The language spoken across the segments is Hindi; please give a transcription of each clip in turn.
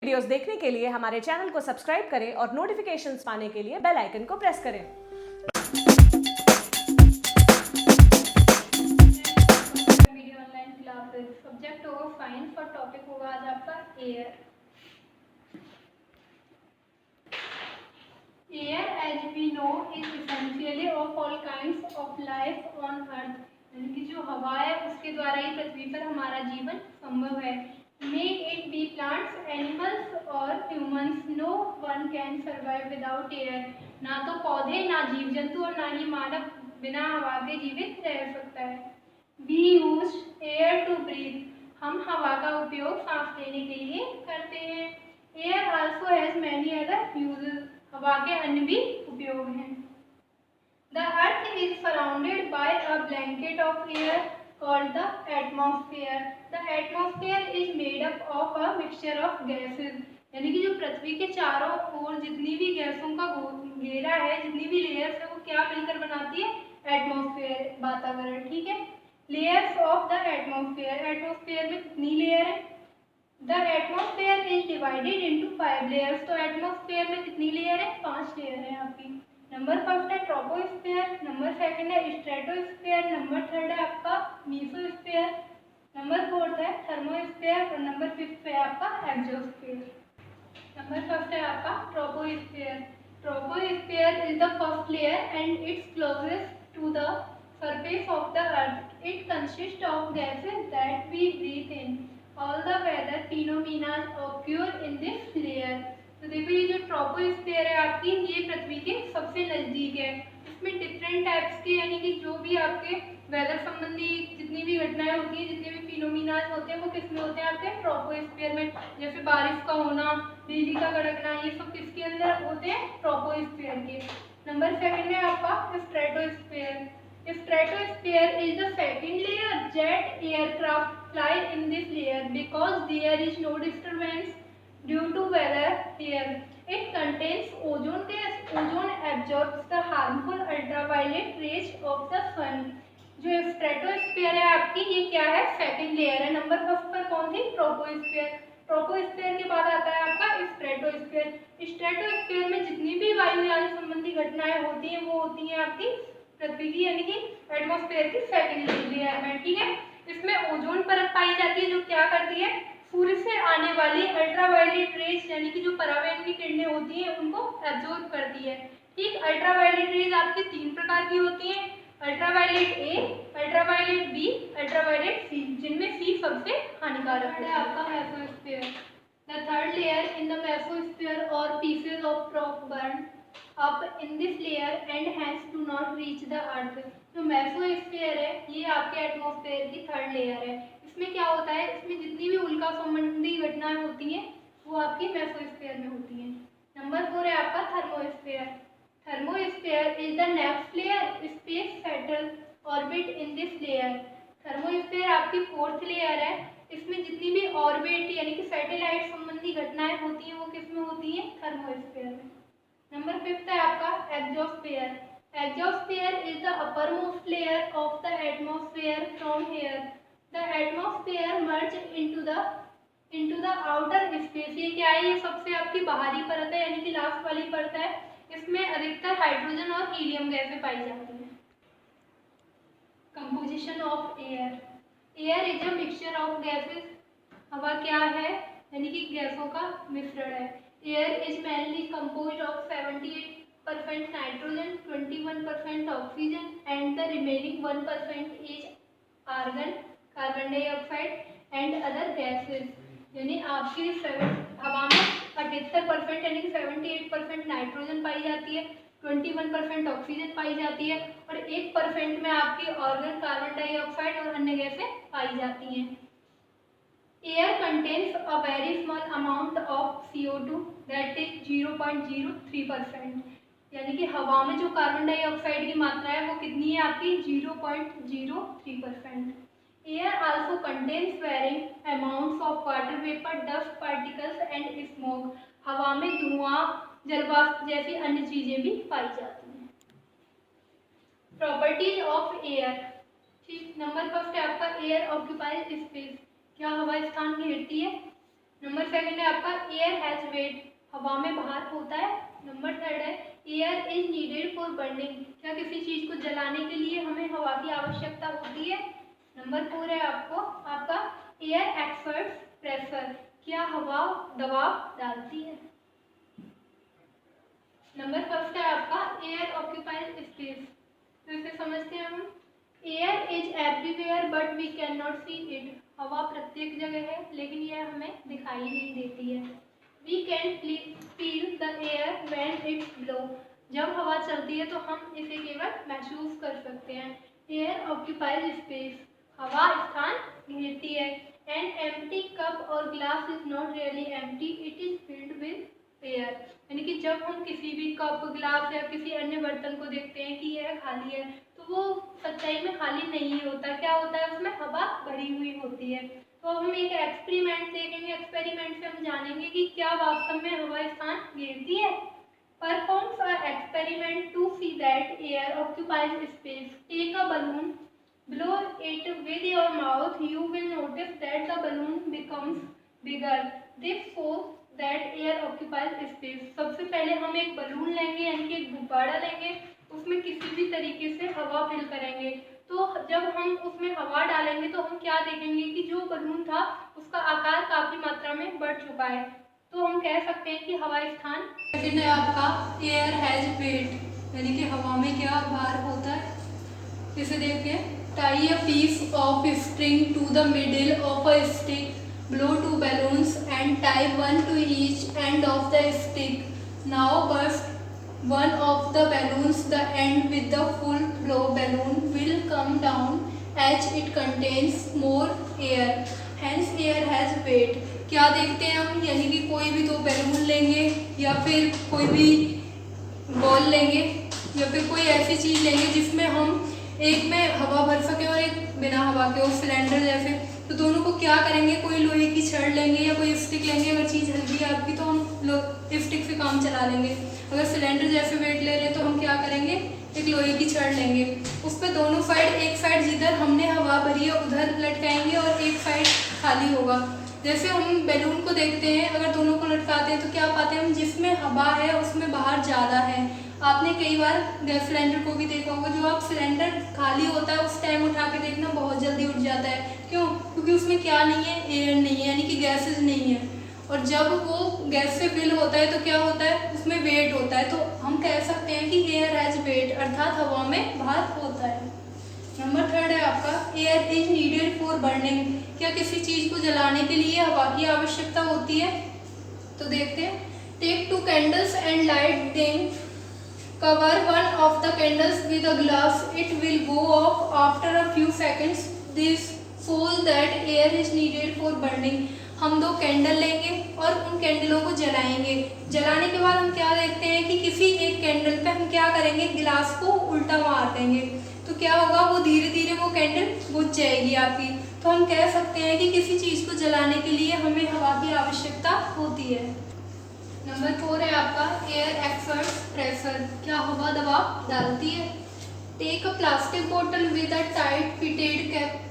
वीडियोस देखने के लिए हमारे चैनल को सब्सक्राइब करें और नोटिफिकेशंस पाने के लिए बेल आइकन को प्रेस करें। वीडियो ऑनलाइन क्लासेस सब्जेक्ट होगा साइंस और टॉपिक होगा आज आपका air. Air as we know is essentially of all kinds of life on earth, यानी कि जो हवा है उसके द्वारा ही पृथ्वी पर हमारा जीवन संभव है। May it be plants, animals और humans, no one can survive without air. ना तो पौधे, ना जीव जंतु और ना ही मानव बिना हवा के जीवित रह सकता है। We use air to breathe. हम हवा का उपयोग सांस लेने के लिए करते हैं। Air also has many other uses. हवा के अन्य भी उपयोग हैं। The earth is surrounded by a blanket of air called the atmosphere. The atmosphere is made up of a mixture of gases. यानी कि जो पृथ्वी के चारों ओर जितनी भी गैसों का घेरा है, जितनी भी लेयर्स है, वो क्या मिलकर बनाती है? एटमॉस्फेयर, वातावरण। ठीक है। Layers of the atmosphere, atmosphere में कितनी लेयर है? The atmosphere is divided into 5 layers. तो एटमॉस्फेयर में कितनी लेयर है? 5 लेयर है आपकी। नंबर फर्स्ट है ट्रोपोस्फेयर, नंबर सेकंड है स्ट्रेटोस्फेयर, नंबर थर्ड है आपका मीसोस्फेयर, नंबर फोर्थ है थर्मोस्फेयर और नंबर फिफ्थ है आपका एक्सोस्फेयर। नंबर फर्स्ट है आपका troposphere. Troposphere is the first layer and it's closest to the surface of the earth. It consists of gases that we breathe in. All the weather phenomena occur in this layer. तो देखो ये जो ट्रोपोस्फेयर है आपकी, ये पृथ्वी के सबसे नजदीक है। इसमें डिफरेंट टाइप्स के, यानी कि जो भी आपके वेदर संबंधी जितनी भी घटनाएं होती हैं, जितने भी फिनोमिना होते हैं, वो किसमें होते हैं? आपके ट्रोपोस्फेयर में। जैसे बारिश का होना, बिजली का कड़कना, ये सब किसके अंदर होते हैं? ट्रोपोस्फेयर के। नंबर सेकंड है आपका stratosphere. Stratosphere is the second layer. Jet aircraft fly in this layer because there is no disturbance due to weather here. It contains ozone gas. Ozone absorbs the harmful ultraviolet rays of the sun. जो स्ट्रेटोस्फीयर है आपकी, ये क्या है? सेकंड लेयर है। नंबर फर्स्ट पर कौन थी? ट्रोपोस्फीयर। ट्रोपोस्फीयर के बाद आता है आपका स्ट्रेटोस्फीयर। स्ट्रेटोस्फीयर में जितनी भी वायुयान संबंधी घटनाएं होती हैं, वो होती हैं आपकी पृथ्वी की, यानी कि एटमॉस्फेयर की सेकंड लेयर में। ठीक है। इसमें ओजोन परत पाई जाती है, जो क्या करती है? सूर्य से आने वाली अल्ट्रावायलेट रेज, यानी कि जो पराबैंगनी किरणें होती हैं, उनको एब्जॉर्ब करती है। ठीक। अल्ट्रावायलेट रेज आपकी 3 प्रकार की होती हैं, ultraviolet A, ultraviolet B, ultraviolet C, जिनमें सी सबसे हानिकारक है आपका mesosphere. The third layer in the mesosphere or pieces of rock burn up in this layer and hence do not reach the earth. जो मेसोस्फीयर है, ये आपके एटमॉस्फेयर की थर्ड लेयर है। इसमें क्या होता है? इसमें जितनी भी उल्का संबंधी घटनाएं होती हैं, वो आपकी मेसोस्फीयर में होती हैं। नंबर 4 है आपका thermosphere. Thermosphere is the next layer. Space shuttle orbit in this layer. Thermosphere आपकी 4th लेयर है। इसमें जितनी भी ऑर्बिट यानी कि सैटेलाइट संबंधी घटनाएं होती हैं, वो किसमें होती हैं? थर्मोस्फीयर में। नंबर 5 है आपका exosphere. Exosphere is the uppermost layer of the atmosphere. From here, the atmosphere merge into the outer space. ये क्या है? ये सबसे आपकी बाहरी परत है, यानी कि लास्ट वाली परत है। इसमें अधिकतर हाइड्रोजन और हीलियम गैसें पाई जाती हैं। Composition of air. Air is a mixture of gases. हवा क्या है? यानी कि गैसों का मिश्रण है। Air is mainly composed of 78% nitrogen, 21% oxygen and the remaining 1% is argon, carbon dioxide and other gases. यानी आपकी हवा में 78% यानी कि 78% नाइट्रोजन पाई जाती है, 21% ऑक्सीजन पाई जाती है और 1% में आपकी ऑर्गन, कार्बन डाइऑक्साइड और अन्य गैसें पाई जाती हैं। Air contains a very small amount of CO2 that is 0.03%. यानी कि हवा में जो कार्बन डाइऑक्साइड की मात्रा है, वो कितनी है आपकी? 0.03%। Air also contains varying amounts of water vapour, dust particles and smoke. हवा में धुआं, जलवाष्प जैसी अन्य चीजें भी पाई जाती हैं। Properties of air. ठीक। नंबर फर्स्ट है आपका एयर ऑक्यूपाइज स्पेस। क्या हवा स्थान घेरती है? नंबर सेकंड है आपका एयर हैज वेट, हवा में भार होता है। नंबर थर्ड है air is needed for burning, क्या किसी चीज को जलाने के लिए हमें हवा की आवश्यकता होती है। नंबर फोर है आपका एयर एक्सर्ट्स प्रेशर, क्या हवा दबाव डालती है। नंबर फर्स्ट है आपका एयर ऑक्यूपाइज स्पेस, तो इसे समझते हैं हम। Air is everywhere but we can not see it, हवा प्रत्येक जगह है लेकिन यह हमें दिखाई नहीं देती है। We can feel the air when it's blow, जब हवा चलती है तो हम इसे केवल महसूस कर सकते हैं। एयर ऑक्यूपाइज स्पेस, हवा स्थान घेरती है। एन एम्प्टी कप और glass is not really empty, it is filled with air, यानी कि जब हम किसी भी कप ग्लास या किसी अन्य बर्तन को देखते हैं कि यह खाली है तो वो सच्चाई में खाली नहीं होता, क्या होता है उसमें हवा भरी हुई होती है। तो अब हम एक एक्सपेरिमेंट देखेंगे, एक्सपेरिमेंट से हम जानेंगे कि क्या वास्तव में हवा स्थान घेरती है। Performs a experiment to see that air occupies space, take a balloon, blow it with your mouth, you will notice that the balloon becomes bigger, this shows that air occupies space। सबसे पहले हम एक बलून लेंगे यानी कि एक गुब्बारा लेंगे, उसमें किसी भी तरीके से हवा फिल करेंगे, तो जब हम उसमें हवा डालेंगे तो हम क्या देखेंगे कि जो बलून था उसका आकार काफी मात्रा में बढ़ चुका है। तो हम कह सकते हैं कि हवा स्थान। सेकंड है आपका एयर हैज वेट, यानी कि हवा में क्या भार होता है। इसे देखिए, tie a piece of string to the middle of a stick, blow 2 balloons and tie one to each end of the stick, now burst one of the balloons, the end with the full blow balloon will come down as it contains more air, hence air has weight। क्या देखते हैं हम, यानी कि कोई भी 2 बैलून लेंगे या फिर कोई भी बॉल लेंगे या फिर कोई ऐसी चीज लेंगे जिसमें हम एक में हवा भर सके और एक बिना हवा के, और सिलेंडर जैसे, तो दोनों को क्या करेंगे, कोई लोहे की छड़ लेंगे या कोई स्टिक लेंगे, अगर चीज़ हल्की है आपकी तो हम स्टिक से काम चला लेंगे, अगर सिलेंडर जैसे वेट ले रहे तो हम क्या करेंगे, एक लोहे की छड़ लेंगे, उस पर दोनों साइड, एक साइड जिधर हमने हवा भरी है उधर लटकाएंगे और एक साइड खाली होगा। जैसे हम बैलून को देखते हैं, अगर दोनों को लटकाते हैं तो क्या पाते हैं हम, जिसमें हवा है उसमें बाहर ज़्यादा है। आपने कई बार गैस सिलेंडर को भी देखा होगा, जो आप सिलेंडर खाली होता है उस टाइम उठा के देखना बहुत जल्दी उठ जाता है, क्यों, क्योंकि उसमें क्या नहीं है, एयर नहीं है, यानी कि गैसेज नहीं है। और जब वो गैस से फिल होता है तो क्या होता है, उसमें वेट होता है, तो हम कह सकते हैं कि एयर हैज वेट, अर्थात हवा में भार होता है। नंबर थर्ड है आपका air is needed for burning, क्या किसी चीज को जलाने के लिए हवा की आवश्यकता होती है। तो देखते हैं, take 2 candles and light them, cover one of the candles with a glass, it will go off after a few seconds, this shows that air is needed for burning। हम 2 कैंडल लेंगे और उन कैंडलों को जलाएंगे, जलाने के बाद हम क्या देखते हैं कि किसी एक कैंडल पे हम क्या करेंगे, गिलास को उल्टा मार देंगे, तो क्या होगा, वो धीरे धीरे वो कैंडल बुझ जाएगी आपकी। तो हम कह सकते हैं कि किसी चीज़ को जलाने के लिए हमें हवा की आवश्यकता होती है। नंबर 4 है आपका एयर एक्सर्ट्स प्रेशर, क्या हवा दबाव डालती है। टेक अ प्लास्टिक बोतल with a tight fitted cap,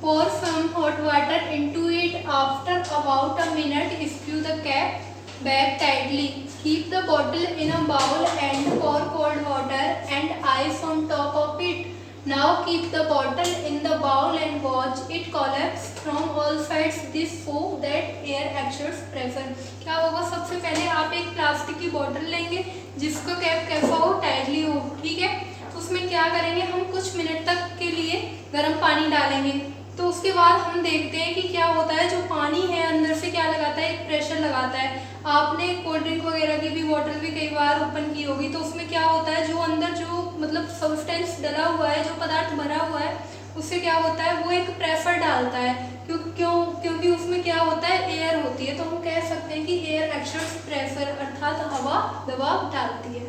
pour some hot water into it, after about a minute screw the cap back tightly, keep the bottle in a bowl and pour cold water and ice on top of it, now keep the bottle in the bowl and watch it collapse from all sides, this show that air exerts pressure। क्या होगा, सबसे पहले आप एक प्लास्टिक की बोतल लेंगे जिसका कैप कैसा हो, टाइटली हो, ठीक है, उसमें क्या करेंगे, हम कुछ मिनट तक के लिए गर्म पानी डालेंगे, तो उसके बाद हम देखते हैं कि क्या होता है, जो पानी है अंदर से क्या लगाता है, एक प्रेशर लगाता है। आपने कोल्ड ड्रिंक वगैरह की भी बोतल भी कई बार ओपन की होगी, तो उसमें क्या होता है, जो अंदर जो मतलब सब्सटेंस डला हुआ है, जो पदार्थ भरा हुआ है, उससे क्या होता है, वो एक प्रेशर डालता है, क्योंकि उसमें क्या होता है, एयर होती है, तो हम कह सकते हैं कि एयर एक्सर्ट्स प्रेशर, अर्थात हवा दबाव डालती है।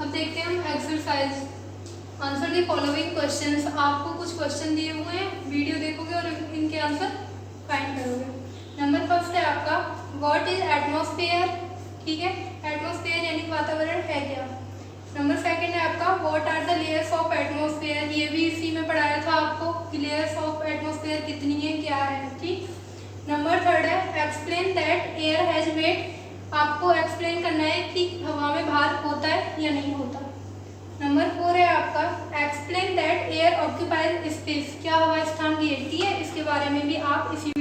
अब देखते हैं हम exercise, answer the following questions. आपको कुछ क्वेश्चन दिए हुए हैं, वीडियो देखोगे और इनके आंसर फाइंड करोगे। नंबर फर्स्ट है आपका व्हाट इज एटमॉस्फेयर, ठीक है, एटमॉस्फेयर यानी वातावरण है क्या। नंबर सेकंड है आपका what are the layers of atmosphere, ये भी इसी में पढ़ाया था आपको कि लेयर्स ऑफ एटमॉस्फेयर कितनी है, क्या है, ठीक। नंबर 3 है explain that air has weight. आपको एक्सप्लेन करना है कि हवा में भार होता है या नहीं होता। नंबर 4 है आपका explain that air occupies space. क्या हवा स्थान घेरती है, इसके बारे में भी आप इसी